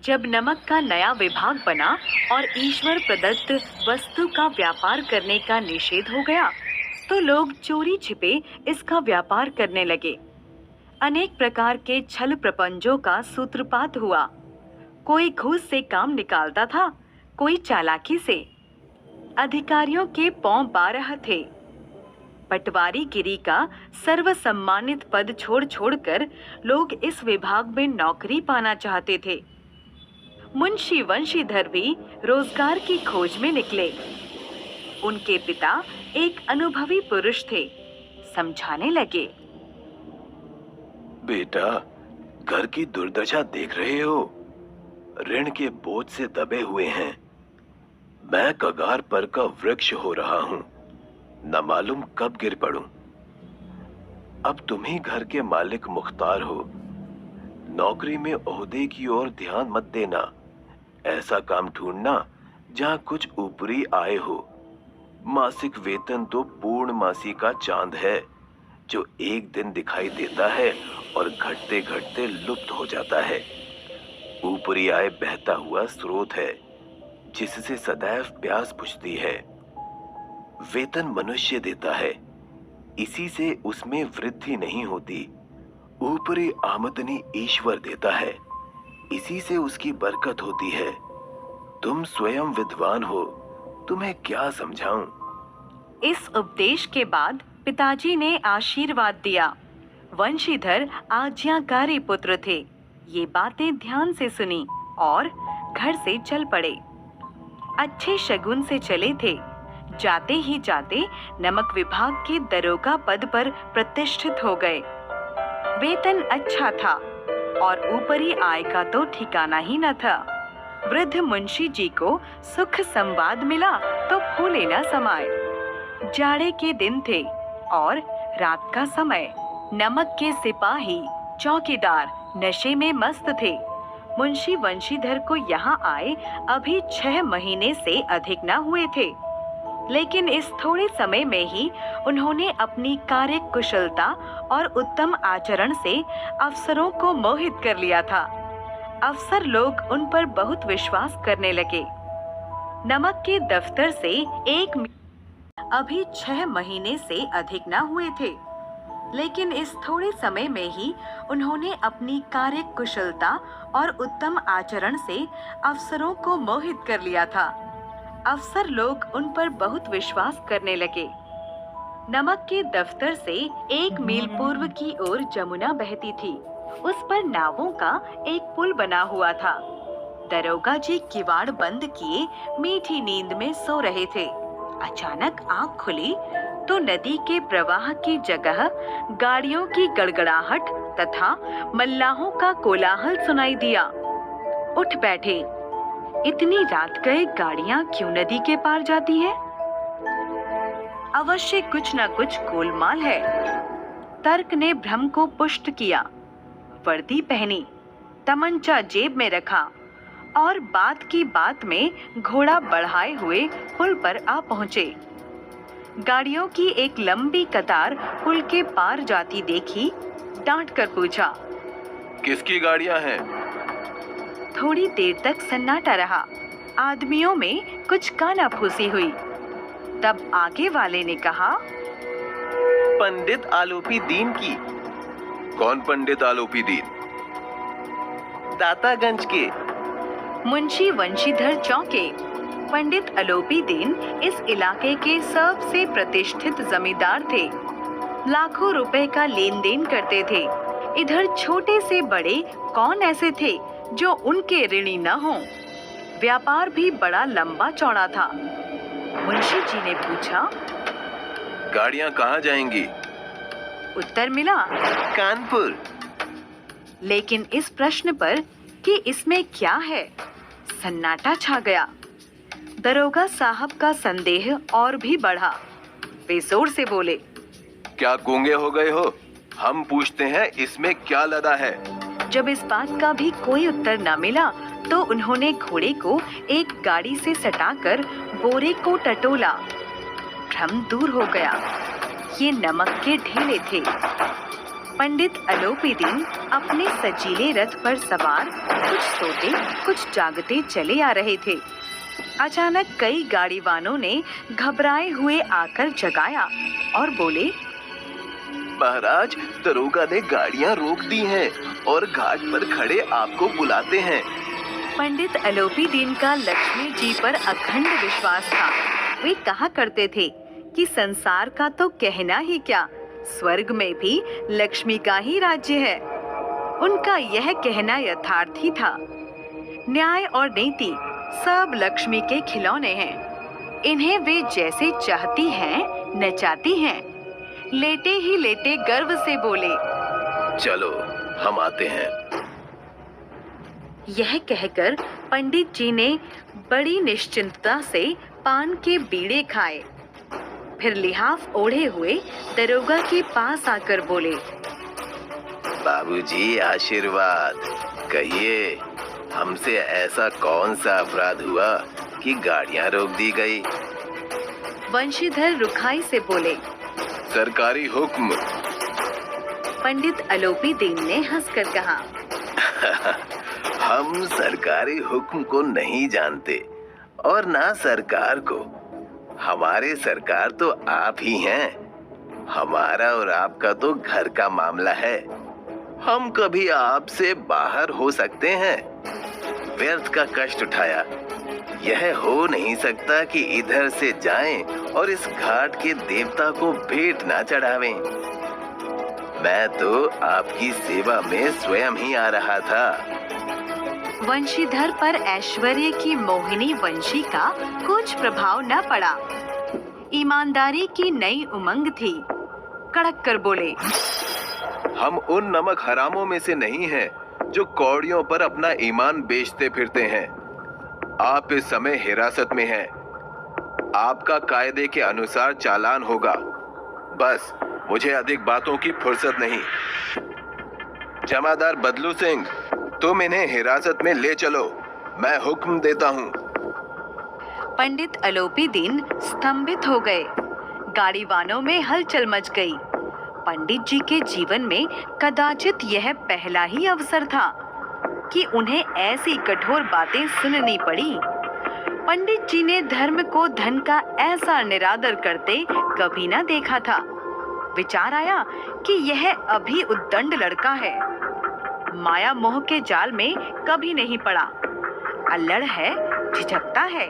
जब नमक का नया विभाग बना और ईश्वर प्रदत्त वस्तु का व्यापार करने का निषेध हो गया, तो लोग चोरी छिपे इसका व्यापार करने लगे। अनेक प्रकार के छल प्रपंचों का सूत्रपात हुआ। कोई घूस से काम निकालता था, कोई चालाकी से। अधिकारियों के पौं 12 थे। पटवारी गिरी का सर्वसम्मानित पद छोड़ छोड़कर लोग इस विभाग में नौकरी पाना चाहते थे। मुंशी वंशीधर भी रोजगार की खोज में निकले। उनके पिता एक अनुभवी पुरुष थे। समझाने लगे, बेटा, घर की दुर्दशा देख रहे हो। ऋण के बोझ से दबे हुए हैं। मैं कगार पर का वृक्ष हो रहा हूँ, न मालूम कब गिर पड़ूं। अब तुम ही घर के मालिक मुख्तार हो। नौकरी में ओहदे की ओर ध्यान मत देना। ऐसा काम ढूंढना जहाँ कुछ ऊपरी आय हो। मासिक वेतन तो पूर्णमासी का चांद है, जो एक दिन दिखाई देता है और घटते घटते लुप्त हो जाता है। ऊपरी आय बहता हुआ स्रोत है, जिससे सदैव प्यास बुझती है। वेतन मनुष्य देता है, इसी से उसमें वृद्धि नहीं होती। ऊपरी आमदनी ईश्वर देता है, इसी से उसकी बरकत होती है। तुम स्वयं विद्वान हो, तुम्हें क्या समझाऊं? इस उपदेश के बाद पिताजी ने आशीर्वाद दिया। वंशीधर आज्ञाकारी पुत्र थे। ये बातें ध्यान से सुनी और घर से चल पड़े। अच्छे शगुन से चले थे। जाते ही जाते नमक विभाग के दरोगा पद पर प्रतिष्ठित हो गए। वेतन अच्छा था और ऊपरी आय का तो ठिकाना ही न था। वृद्ध मुंशी जी को सुख संवाद मिला तो फूले न समाये। जाड़े के दिन थे और रात का समय। नमक के सिपाही चौकीदार नशे में मस्त थे। मुंशी वंशीधर को यहाँ आए अभी 6 महीने से अधिक न हुए थे, लेकिन इस थोड़े समय में ही उन्होंने अपनी कार्य कुशलता और उत्तम आचरण से अफसरों को मोहित कर लिया था। अफसर लोग उन पर बहुत विश्वास करने लगे। नमक के दफ्तर से अभी 6 महीने से अधिक न हुए थे, लेकिन इस थोड़े समय में ही उन्होंने अपनी कार्य कुशलता और उत्तम आचरण से अफसरों को मोहित कर लिया था। अफसर लोग उन पर बहुत विश्वास करने लगे। नमक के दफ्तर से 1 मील पूर्व की ओर जमुना बहती थी। उस पर नावों का एक पुल बना हुआ था। दरोगा जी किवाड़ बंद किए मीठी नींद में सो रहे थे। अचानक आँख खुली तो नदी के प्रवाह की जगह गाड़ियों की गड़गड़ाहट तथा मल्लाहों का कोलाहल सुनाई दिया। उठ बैठे। इतनी रात गए गाड़ियां क्यों नदी के पार जाती हैं? अवश्य कुछ न कुछ गोलमाल है। तर्क ने भ्रम को पुष्ट किया। वर्दी पहनी, तमंचा जेब में रखा और बात की बात में घोड़ा बढ़ाए हुए पुल पर आ पहुंचे। गाड़ियों की एक लंबी कतार पुल के पार जाती देखी। डांट कर पूछा, किसकी गाड़ियां हैं? थोड़ी देर तक सन्नाटा रहा। आदमियों में कुछ कानाफूसी हुई। तब आगे वाले ने कहा, पंडित आलोपी दीन की। कौन पंडित आलोपी दीन? दातागंज के। मुंशी वंशीधर चौंके। पंडित आलोपी दीन इस इलाके के सबसे प्रतिष्ठित जमींदार थे। लाखों रुपए का लेन देन करते थे। इधर छोटे से बड़े कौन ऐसे थे जो उनके ऋणी न हों। व्यापार भी बड़ा लंबा चौड़ा था। मुंशी जी ने पूछा, गाड़ियां कहाँ जाएंगी? उत्तर मिला, कानपुर। लेकिन इस प्रश्न पर कि इसमें क्या है, सन्नाटा छा गया। दरोगा साहब का संदेह और भी बढ़ा। वे जोर से बोले, क्या गूंगे हो गए हो? हम पूछते हैं इसमें क्या लदा है? जब इस बात का भी कोई उत्तर न मिला तो उन्होंने घोड़े को एक गाड़ी से सटाकर बोरे को टटोला। भ्रम दूर हो गया। ये नमक के ढेले थे। पंडित अलोपीदीन अपने सजीले रथ पर सवार कुछ सोते कुछ जागते चले आ रहे थे। अचानक कई गाड़ीवानों ने घबराए हुए आकर जगाया और बोले, महाराज, दरोगा ने गाड़ियां रोक दी हैं और घाट पर खड़े आपको बुलाते हैं। पंडित अलोपीदीन का लक्ष्मी जी पर अखंड विश्वास था। वे कहा करते थे कि संसार का तो कहना ही क्या, स्वर्ग में भी लक्ष्मी का ही राज्य है। उनका यह कहना यथार्थ ही था। न्याय और नीति सब लक्ष्मी के खिलौने हैं। इन्हें वे जैसे चाहती हैं नचाती हैं। लेटे ही लेटे गर्व से बोले, चलो हम आते हैं। यह कहकर पंडित जी ने बड़ी निश्चिंतता से पान के बीड़े खाए। फिर लिहाफ ओढ़े हुए दरोगा के पास आकर बोले, बाबूजी आशीर्वाद, कहिए हमसे ऐसा कौन सा अपराध हुआ कि गाड़ियां रोक दी गई? वंशीधर रुखाई से बोले, सरकारी हुक्म। पंडित अलोपीदीन ने हंसकर कहा, हम सरकारी हुक्म को नहीं जानते और ना सरकार को। हमारे सरकार तो आप ही हैं। हमारा और आपका तो घर का मामला है। हम कभी आपसे बाहर हो सकते हैं। व्यर्थ का कष्ट उठाया। यह हो नहीं सकता कि इधर से जाएं और इस घाट के देवता को भेंट ना चढ़ावें। मैं तो आपकी सेवा में स्वयं ही आ रहा था। वंशीधर पर ऐश्वर्य की मोहिनी वंशी का कुछ प्रभाव न पड़ा। ईमानदारी की नई उमंग थी। कड़क कर बोले, हम उन नमक हरामों में से नहीं हैं जो कौड़ियों पर अपना ईमान बेचते फिरते हैं। आप इस समय हिरासत में हैं। आपका कायदे के अनुसार चालान होगा। बस मुझे अधिक बातों की फुर्सत नहीं। जमादार बदलू सिंह, तुम इन्हें हिरासत में ले चलो। मैं हुक्म देता हूँ। पंडित अलोपीदीन स्तंभित हो गए। गाड़ीवानों में हलचल मच गई। पंडित जी के जीवन में कदाचित यह पहला ही अवसर था कि उन्हें ऐसी कठोर बातें सुननी पड़ी। पंडित जी ने धर्म को धन का ऐसा निरादर करते कभी न देखा था। विचार आया कि यह अभी उद्दंड लड़का है, माया मोह के जाल में कभी नहीं पड़ा, अल्लड़ है, झिझकता है।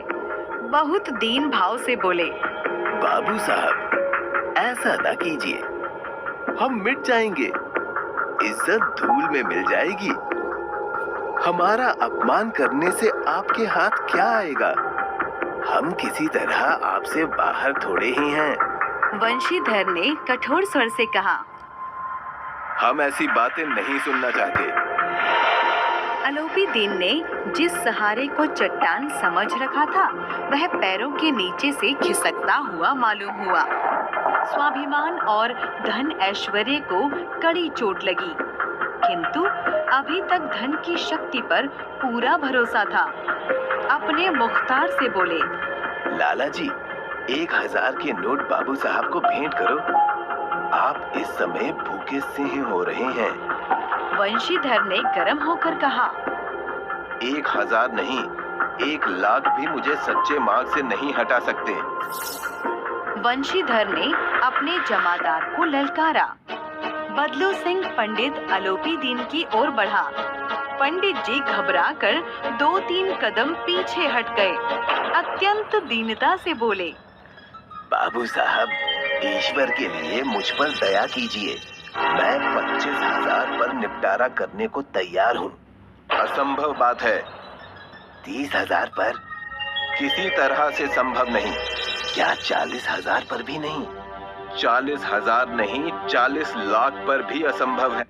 बहुत दीन भाव से बोले, बाबू साहब, ऐसा ना कीजिए। हम मिट जाएंगे। इज्जत धूल में मिल जाएगी। हमारा अपमान करने से आपके हाथ क्या आएगा? हम किसी तरह आपसे बाहर थोड़े ही हैं। वंशीधर ने कठोर स्वर से कहा, हम ऐसी बातें नहीं सुनना चाहते। अलोपीदीन ने जिस सहारे को चट्टान समझ रखा था वह पैरों के नीचे से खिसकता हुआ मालूम हुआ। स्वाभिमान और धन ऐश्वर्य को कड़ी चोट लगी, किंतु अभी तक धन की शक्ति पर पूरा भरोसा था। अपने मुख्तार से बोले, लाला जी, 1000 के नोट बाबू साहब को भेंट करो। आप इस समय भूखे सिंह हो रहे हैं। वंशीधर ने गर्म होकर कहा, 1000 नहीं, 1,00,000 भी मुझे सच्चे मार्ग से नहीं हटा सकते। वंशीधर ने अपने जमादार को ललकारा। बदलू सिंह पंडित अलोपीदीन की ओर बढ़ा। पंडित जी घबराकर 2-3 कदम पीछे हट गए। अत्यंत दीनता से बोले, बाबू साहब, ईश्वर के लिए मुझ पर दया कीजिए। मैं 25,000 पर निपटारा करने को तैयार हूँ। असंभव बात है। 30,000 पर? किसी तरह से संभव नहीं। क्या 40,000 पर भी नहीं? 40,000 नहीं, 40,00,000 पर भी असंभव है।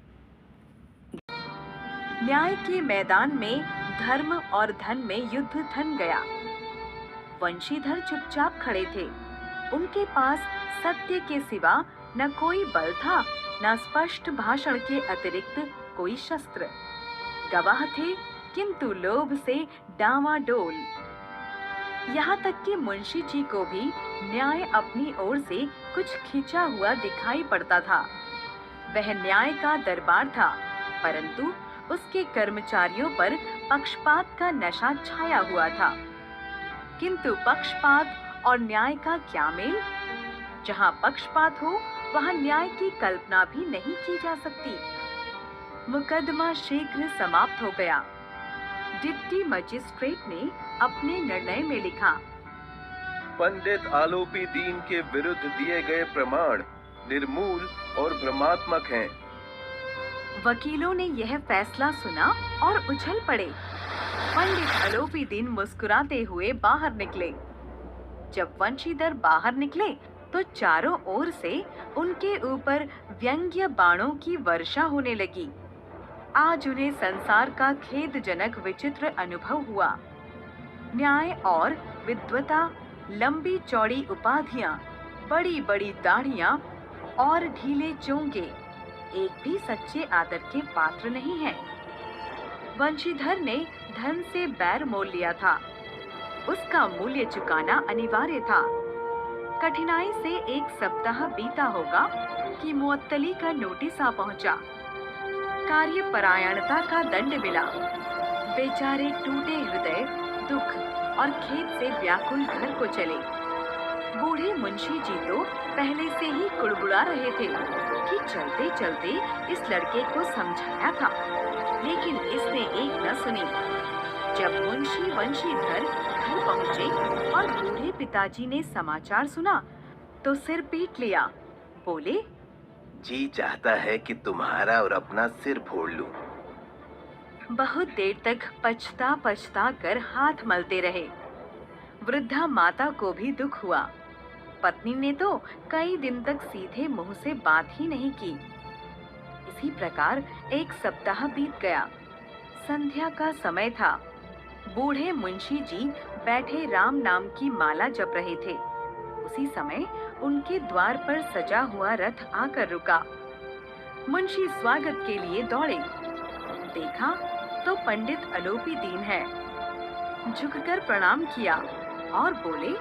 न्याय के मैदान में धर्म और धन में युद्ध थम गया। वंशीधर चुपचाप खड़े थे। उनके पास सत्य के सिवा न कोई बल था, न स्पष्ट भाषण के अतिरिक्त कोई शस्त्र। गवाह थे, किंतु लोभ से डामाडोल। यहाँ तक कि मुंशी जी को भी न्याय अपनी ओर से कुछ खींचा हुआ दिखाई पड़ता था। वह न्याय का दरबार था, परंतु उसके कर्मचारियों पर पक्षपात का नशा छाया हुआ था। किंतु पक्षपात और न्याय का क्या मेल? जहाँ पक्षपात हो, वहाँ न्याय की कल्पना भी नहीं की जा सकती। मुकदमा शीघ्र समाप्त हो गया। डिप्टी मजिस्ट्रेट ने अपने निर्णय में लिखा, पंडित आलोपी दीन के विरुद्ध दिए गए प्रमाण निर्मूल और भ्रमात्मक हैं। वकीलों ने यह फैसला सुना और उछल पड़े। पंडित आलोपी दीन मुस्कुराते हुए बाहर निकले। जब वंशीधर बाहर निकले तो चारों ओर से उनके ऊपर व्यंग्य बाणों की वर्षा होने लगी। आज उन्हें संसार का खेदजनक विचित्र अनुभव हुआ। न्याय और विद्वता, लंबी चौड़ी उपाधियां, बड़ी बड़ी दाढ़ियां और ढीले चोंगे एक भी सच्चे आदर के पात्र नहीं हैं। वंशीधर ने धन से बैर मोल लिया था। उसका मूल्य चुकाना अनिवार्य था। कठिनाई से 1 सप्ताह बीता होगा कि मुअत्तली का नोटिस आ पहुंचा। कार्यपरायणता का दंड मिला। बेचारे टूटे हृदय, दुख और खेद से व्याकुल घर को चले। बूढ़े मुंशी जी तो पहले से ही कुड़बुड़ा रहे थे कि चलते चलते इस लड़के को समझाया था, लेकिन इसने एक न सुनी। जब मुंशी वंशीधर घर पहुँचे और बूढ़े पिताजी ने समाचार सुना तो सिर पीट लिया। बोले, जी चाहता है कि तुम्हारा और अपना सिर फोड़ लूं। बहुत देर तक पछता पछता कर हाथ मलते रहे। वृद्धा माता को भी दुख हुआ। पत्नी ने तो कई दिन तक सीधे मुंह से बात ही नहीं की। इसी प्रकार 1 सप्ताह बीत गया। संध्या का समय था। बूढ़े मुंशी जी बैठे राम नाम की माला जप रहे थे। उसी समय उनके द्वार पर सजा हुआ रथ आकर रुका। मुंशी स्वागत के लिए दौड़े। देखा तो पंडित आलोपी दीन है। झुककर प्रणाम किया और बोले,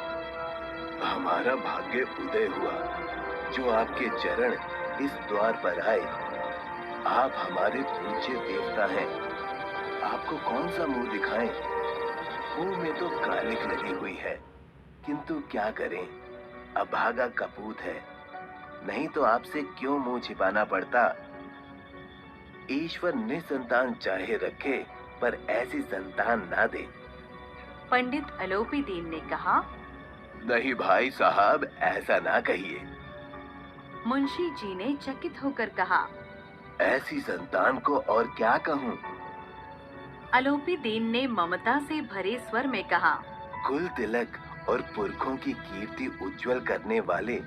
हमारा भाग्य उदय हुआ जो आपके चरण इस द्वार पर आए। आप हमारे पूज्य देवता हैं। आपको कौन सा मुंह दिखाएं? मुंह में तो कालिख लगी हुई है, किंतु क्या करें, अभागा कपूत है। नहीं तो आपसे क्यों मुंह छिपाना पड़ता। ईश्वर निसंतान चाहे रखे, पर ऐसी संतान ना दे। पंडित आलोपी दीन ने कहा, नहीं भाई साहब, ऐसा ना कहिए। मुंशी जी ने चकित होकर कहा, ऐसी संतान को और क्या कहूँ। आलोपी दीन ने ममता से भरे स्वर में कहा, कुल तिलक और पुरखों की कीर्ति उज्जवल करने वाले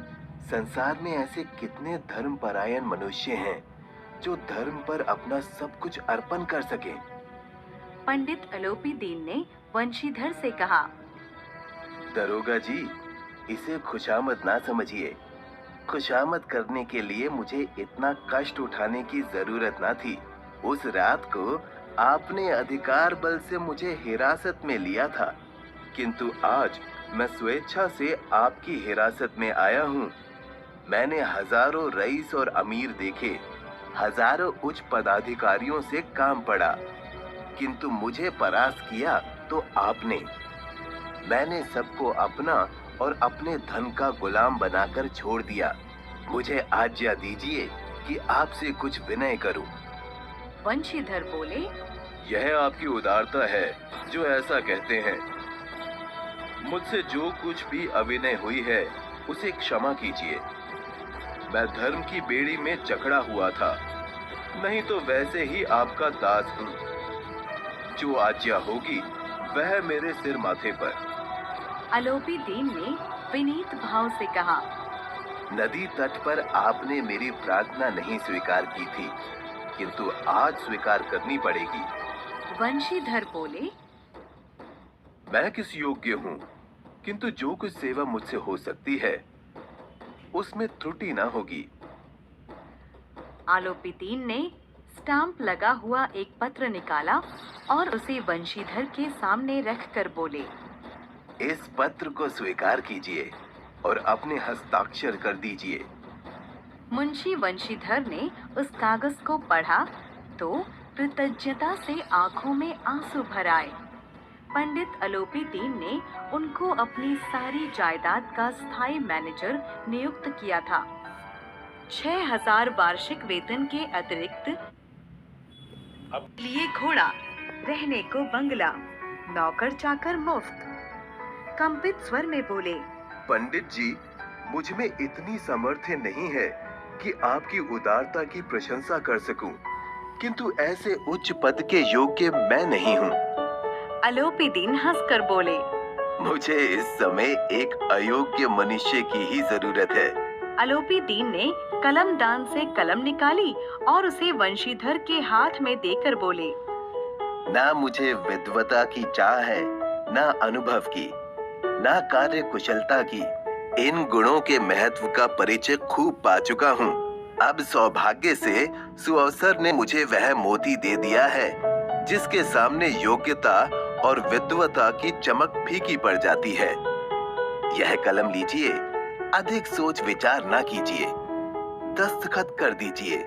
संसार में ऐसे कितने धर्मपरायण मनुष्य हैं जो धर्म पर अपना सब कुछ अर्पण कर सके। पंडित आलोपी दीन ने वंशीधर से कहा, दरोगा जी, इसे खुशामद ना समझिए। खुशामद करने के लिए मुझे इतना कष्ट उठाने की जरूरत ना थी। उस रात को आपने अधिकार बल से मुझे हिरासत में लिया था, किंतु आज मैं स्वेच्छा से आपकी हिरासत में आया हूँ। मैंने हजारों रईस और अमीर देखे, हजारों उच्च पदाधिकारियों से काम पड़ा, किंतु मुझे परास्त किया तो आपने। मैंने सबको अपना और अपने धन का गुलाम बनाकर छोड़ दिया। मुझे आज्ञा दीजिए कि आपसे कुछ विनय करूं। वंशीधर बोले, यह आपकी उदारता है जो ऐसा कहते हैं। मुझसे जो कुछ भी अविनय हुई है उसे क्षमा कीजिए। मैं धर्म की बेड़ी में जकड़ा हुआ था, नहीं तो वैसे ही आपका दास हूँ। जो आज्ञा होगी वह मेरे सिर माथे पर। आलोपी दीन ने विनीत भाव से कहा, नदी तट पर आपने मेरी प्रार्थना नहीं स्वीकार की थी, किंतु आज स्वीकार करनी पड़ेगी। वंशीधर बोले, मैं किस योग्य हूँ, किंतु जो कुछ सेवा मुझसे हो सकती है उसमें त्रुटि ना होगी। आलोपी दीन ने स्टाम्प लगा हुआ एक पत्र निकाला और उसे वंशीधर के सामने रखकर बोले, इस पत्र को स्वीकार कीजिए और अपने हस्ताक्षर कर दीजिए। मुंशी वंशीधर ने उस कागज को पढ़ा तो कृतज्ञता से आंखों में आंसू भर आए। पंडित अलोपीदीन ने उनको अपनी सारी जायदाद का स्थायी मैनेजर नियुक्त किया था। 6,000 वार्षिक वेतन के अतिरिक्त लिए घोड़ा, रहने को बंगला, नौकर चाकर मुफ्त। कंपित स्वर में बोले, पंडित जी, मुझ में इतनी सामर्थ्य नहीं है कि आपकी उदारता की प्रशंसा कर सकूं, किंतु ऐसे उच्च पद के योग्य मैं नहीं हूँ। अलोपीदीन हंसकर बोले, मुझे इस समय एक अयोग्य मनुष्य की ही जरूरत है। अलोपीदीन ने कलमदान से कलम निकाली और उसे वंशीधर के हाथ में देकर बोले, ना मुझे विद्वता की चाह है, ना अनुभव की, ना कार्य कुशलता की। इन गुणों के महत्व का परिचय खूब पा चुका हूँ। अब सौभाग्य से सुअवसर ने मुझे वह मोती दे दिया है जिसके सामने योग्यता और विद्वता की चमक फीकी पड़ जाती है। यह कलम लीजिए, अधिक सोच विचार ना कीजिए, दस्तखत कर दीजिए।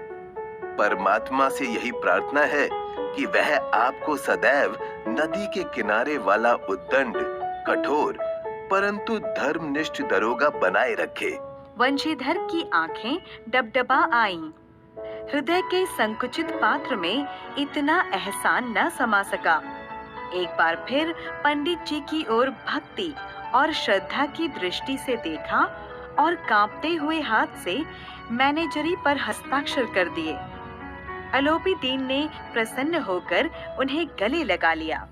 परमात्मा से यही प्रार्थना है कि वह आपको सदैव नदी के किनारे वाला उद्दंड, कठोर परंतु धर्मनिष्ठ दरोगा बनाए रखे। वंशीधर की आंखें डबडबा आईं। हृदय के संकुचित पात्र में इतना एहसान न समा सका। एक बार फिर पंडित जी की ओर भक्ति और श्रद्धा की दृष्टि से देखा और कांपते हुए हाथ से मैनेजरी पर हस्ताक्षर कर दिए। अलोपीदीन ने प्रसन्न होकर उन्हें गले लगा लिया।